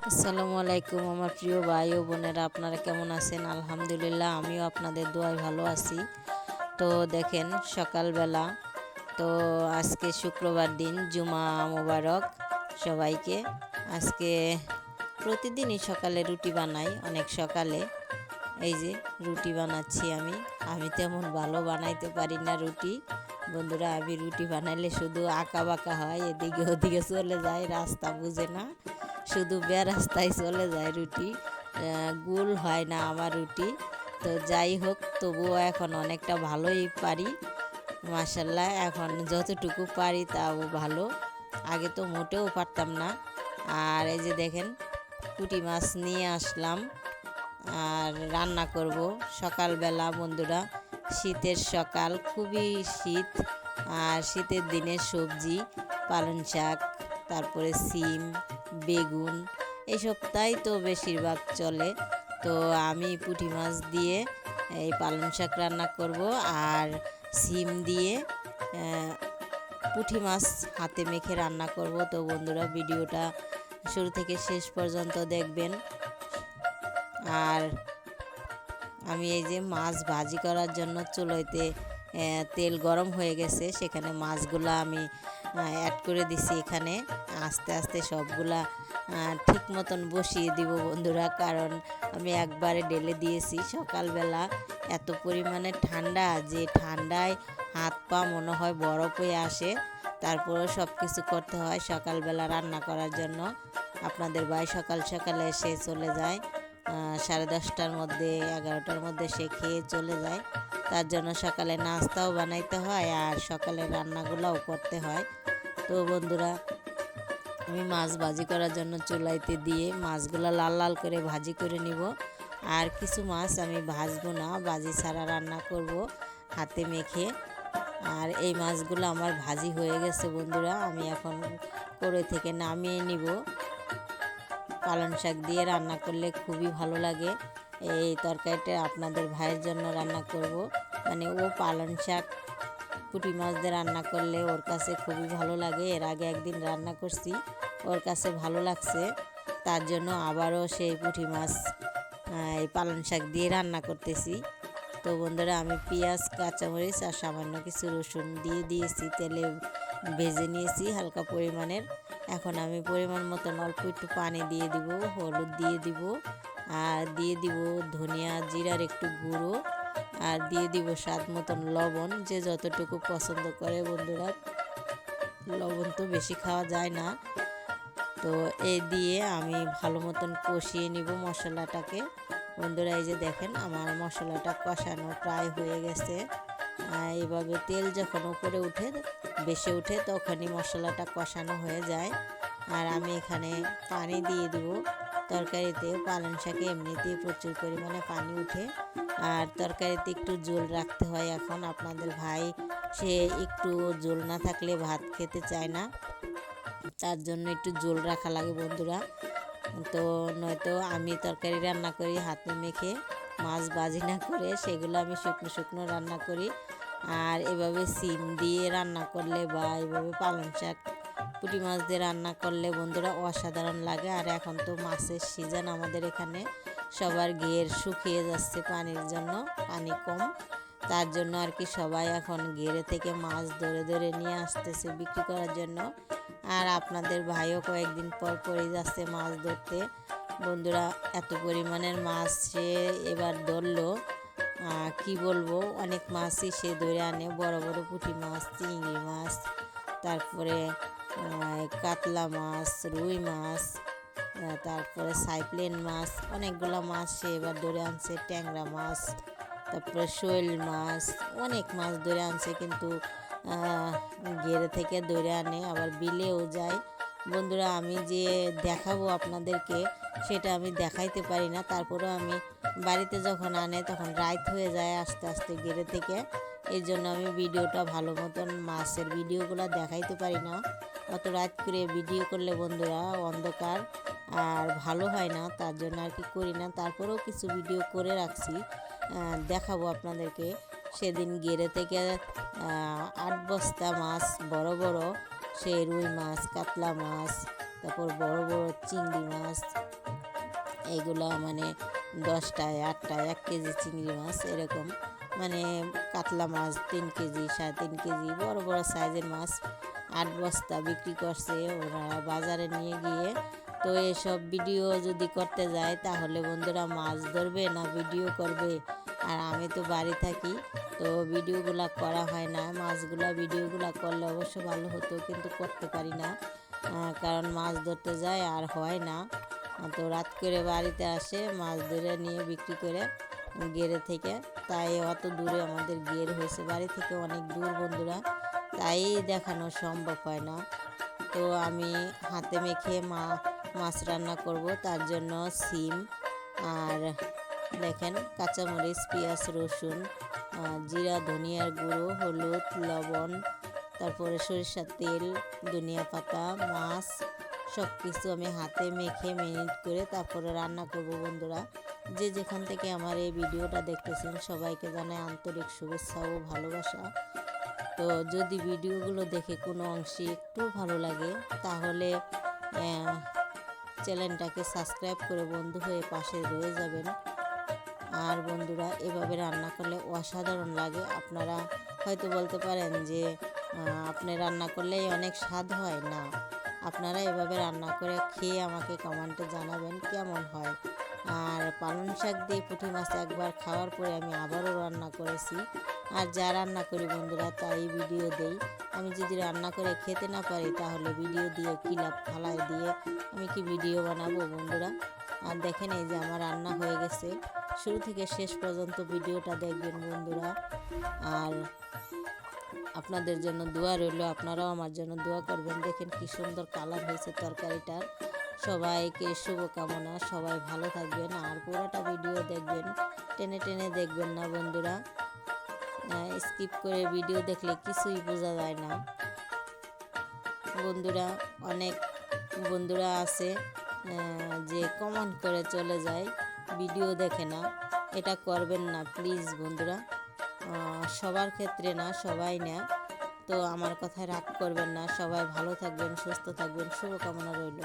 আসসালামু আলাইকুম আমার প্রিয় ভাই ও বোনেরা, আপনারা কেমন আছেন? আলহামদুলিল্লাহ, আমিও আপনাদের দোয়ায় ভালো আছি। তো দেখেন সকালবেলা, তো আজকে শুক্রবার দিন, জুমা মোবারক সবাইকে। আজকে প্রতিদিনই সকালে রুটি বানাই, অনেক সকালে। এই যে রুটি বানাচ্ছি আমি। আমি তেমন ভালো বানাইতে পারি না রুটি বন্ধুরা। আমি রুটি বানাইলে শুধু আঁকা বাঁকা হয়, এদিকে ওদিকে চলে যায়, রাস্তা বুঝে না, শুধু রাস্তায় চলে যায় রুটি, গোল হয় না আমার রুটি। তো যাই হোক, তবুও এখন অনেকটা ভালোই পারি মাশাল্লাহ। এখন যতটুকু পারি তাও ভালো, আগে তো মোটেও পারতাম না। আর এই যে দেখেন, পুঁটি মাছ নিয়ে আসলাম আর রান্না করব সকালবেলা বন্ধুরা। শীতের সকাল, খুবই শীত। আর শীতের দিনে সবজি পালং শাক, তারপরে সিম, বেগুন, এইসব তাই তো বেশিরভাগ চলে। তো আমি পুঁটি মাছ দিয়ে এই পালং শাক রান্না করব, আর সিম দিয়ে পুঁটি মাছ হাতে মেখে রান্না করব। তো বন্ধুরা, ভিডিওটা শুরু থেকে শেষ পর্যন্ত দেখবেন। আর আমি এই যে মাছ ভাজি করার জন্য চুলোতে তেল গরম হয়ে গেছে, সেখানে মাছগুলো আমি অ্যাড করে দিছি। এখানে আস্তে আস্তে সবগুলা ঠিক মতন বসিয়ে দিব বন্ধুরা, কারণ আমি একবারে ঢেলে দিয়েছি। সকালবেলা এত পরিমাণে ঠান্ডা, যে ঠান্ডায় হাত পা মনে হয় বরফ হয়ে আসে। তারপরেও সব কিছু করতে হয় সকালবেলা রান্না করার জন্য। আপনাদের ভাই সকাল সকালে এসে চলে যায়, 10:30টার মধ্যে, 11টার মধ্যে সে খেয়ে চলে যায়। তার জন্য সকালে নাস্তাও বানাইতে হয় আর সকালে রান্নাগুলোও করতে হয়। তো বন্ধুরা, আমি মাছ ভাজি করার জন্য চুলাইতে দিয়ে মাছগুলো লাল লাল করে ভাজি করে নিব। আর কিছু মাছ আমি ভাজবো না, ভাজি ছাড়া রান্না করব হাতে মেখে। আর এই মাছগুলো আমার ভাজি হয়ে গেছে বন্ধুরা, আমি এখন কড়াই থেকে নামিয়ে নিব। পালং শাক দিয়ে রান্না করলে খুবই ভালো লাগে। এই তরকারিটা আপনাদের ভাইয়ের জন্য রান্না করব, মানে ও পালং শাক পুঁটি মাছ দিয়ে রান্না করলে ওর কাছে খুবই ভালো লাগে। এর আগে একদিন রান্না করছি, ওর কাছে ভালো লাগছে, তার জন্য আবারও সেই পুঁটি মাছ এই পালং শাক দিয়ে রান্না করতেছি। তো বন্ধুরা, আমি পেঁয়াজ, কাঁচামরিচ আর সামান্য কিছু রসুন দিয়ে দিয়েছি, তেলে ভেজে নিয়েছি হালকা পরিমাণের। এখন আমি পরিমাণ মতন অল্প একটু পানি দিয়ে দিব, হলুদ দিয়ে দিব, আর দিয়ে দিব ধনিয়া জিরার একটু গুঁড়ো, আর দিয়ে দিব স্বাদ মতন লবণ, যে যতটুকু পছন্দ করে বন্ধুরা। লবণ তো বেশি খাওয়া যায় না। তো এই দিয়ে আমি ভালো মতন কষিয়ে নিব মশলাটাকে বন্ধুরা। এই যে দেখেন, আমার মশলাটা কষানো প্রায় হয়ে গেছে। এইভাবে তেল যখন উপরে উঠে, বেশি উঠে, তখনই মশলাটা কষানো হয়ে যায়। আর আমি এখানে পানি দিয়ে দেবো। তরকারিতে পালং শাকে এমনিতেই প্রচুর পরিমাণে পানি উঠে, আর তরকারিতে একটু ঝোল রাখতে হয়। এখন আপনাদের ভাই সে একটু ঝোল না থাকলে ভাত খেতে চায় না, তার জন্য একটু ঝোল রাখা লাগে বন্ধুরা। তো নয়তো আমি তরকারি রান্না করি হাতে মেখে, মাছ ভাজি না করে, সেগুলো আমি শুকনো শুকনো রান্না করি। আর এভাবে সিম দিয়ে রান্না করলে বা এভাবে পালং শাক পুঁটি মাছ দিয়ে রান্না করলে বন্ধুরা অসাধারণ লাগে। আর এখন তো মাছের সিজন আমাদের এখানে, সবার ঘের শুকিয়ে যাচ্ছে পানির জন্য, পানি কম, তার জন্য আর কি সবাই এখন ঘেরে থেকে মাছ ধরে ধরে নিয়ে আসতেছে বিক্রি করার জন্য। আর আপনাদের ভাইও কয়েকদিন পর পরই যাচ্ছে মাছ ধরতে বন্ধুরা। এত পরিমাণের মাছ সে এবার ধরলো, কি বলবো, অনেক মাছই সে ধরে আনে, বড় বড় পুঁটি মাছ, চিংড়ি মাছ, তারপরে কাতলা মাছ, রুই মাছ, তারপরে সাইপ্লেন মাছ, অনেকগুলো মাছ সে এবার ধরে আনছে, ট্যাংরা মাছ, তারপরে শৈল মাছ, অনেক মাছ ধরে আনছে। কিন্তু ঘেরে থেকে ধরে আনে, আবার বিলেও যায় বন্ধুরা। আমি যে দেখাবো আপনাদেরকে, সেটা আমি দেখাইতে পারি না। তারপরেও আমি বাড়িতে যখন আনে তখন রাত হয়ে যায় আস্তে আস্তে ঘেরে থেকে, এই জন্য আমি ভিডিওটা ভালো মতন মাছের ভিডিওগুলো দেখাইতে পারি না। অত রাত করে ভিডিও করলে বন্ধুরা অন্ধকার আর ভালো হয় না, তার জন্য আর কি করি না। তারপরেও কিছু ভিডিও করে রাখছি, দেখাবো আপনাদেরকে। সেদিন ঘেরে থেকে 8 বস্তা মাছ, বড় বড়, সেই রুই মাছ, কাতলা মাছ, তারপর বড় বড় চিংড়ি মাছ, এগুলা মানে 10টায় 8টায় 1 কেজি চিংড়ি মাছ এরকম, মানে কাতলা মাছ 3 কেজি 3.5 কেজি বড় বড় সাইজের মাছ 8 বস্তা বিক্রি করছে ওরা বাজারে নিয়ে গিয়ে। তো এসব ভিডিও যদি করতে যায় তাহলে বন্ধুরা মাছ ধরবে না ভিডিও করবে? আর আমি তো বাড়ি থাকি, তো ভিডিওগুলা করা হয় না। ভিডিওগুলা করলে অবশ্য ভালো হতো, কিন্তু করতে পারি না, কারণ মাছ ধরতে যায় আর হয় না। তো রাত করে বাড়িতে আসে, মাছ ধরে নিয়ে বিক্রি করে গেড়ে থেকে। তাই অত দূরে আমাদের গের হয়েছে, বাড়ি থেকে অনেক দূর বন্ধুরা, তাই দেখানো সম্ভব হয় না। তো আমি হাতে মেখে মাছ রান্না করব, তার জন্য সিম আর দেখেন কাঁচামরিচ, পেঁয়াজ, রসুন, জিরা, ধনিয়ার গুঁড়ো, হলুদ, লবণ, তারপরে সরিষার তেল, ধনিয়া পাতা, মাছ সব কিছু আমি হাতে মেখে ম্যারিনেট করে তারপরে রান্না করব বন্ধুরা। যে যেখান থেকে আমার এই ভিডিওটা দেখতেছেন সবাইকে জানাই আন্তরিক শুভেচ্ছা ও ভালোবাসা। তো যদি ভিডিওগুলো দেখে কোনো অংশে একটু ভালো লাগে তাহলে চ্যানেলটাকে সাবস্ক্রাইব করে বন্ধু হয়ে পাশে রয়ে যাবেন। আর বন্ধুরা এভাবে রান্না করলে অসাধারণ লাগে। আপনারা হয়তো বলতে পারেন যে আপনি রান্না করলেই অনেক স্বাদ হয়, না, আপনারা এভাবে রান্না করে খেয়ে আমাকে কমেন্টে জানাবেন কেমন হয়। আর পালং শাক দিয়ে পুঁটি মাছ একবার খাওয়ার পরে আমি আবারও রান্না করেছি। আর যা রান্না করি বন্ধুরা তাই ভিডিও দেই। আমি যদি রান্না করে খেতে না পারি তাহলে ভিডিও দিয়ে কী লাভ, ফালায় দিয়ে আমি কি ভিডিও বানাবো বন্ধুরা? আর দেখেন এই যে আমার রান্না হয়ে গেছে। শুরু থেকে শেষ পর্যন্ত ভিডিওটা দেখবেন বন্ধুরা। আর আপনাদের জন্য দোয়া রইল, আপনারাও আমার জন্য দোয়া করবেন। দেখেন কি সুন্দর কালার হয়েছে তরকারিটার। সবাইকে শুভকামনা, সবাই ভালো থাকবেন। আর পুরোটা ভিডিও দেখবেন, টেনে টেনে দেখবেন না বন্ধুরা। স্কিপ করে ভিডিও দেখলে কিছুই বোঝা যায় না বন্ধুরা। অনেক বন্ধুরা আছে যে কমেন্ট করে চলে যায়, ভিডিও দেখে না। এটা করবেন না প্লিজ বন্ধুরা, সবার ক্ষেত্রে না, সবাই না। তো আমার কথায় রাগ করবেন না। সবাই ভালো থাকবেন, সুস্থ থাকবেন, শুভকামনা রইল।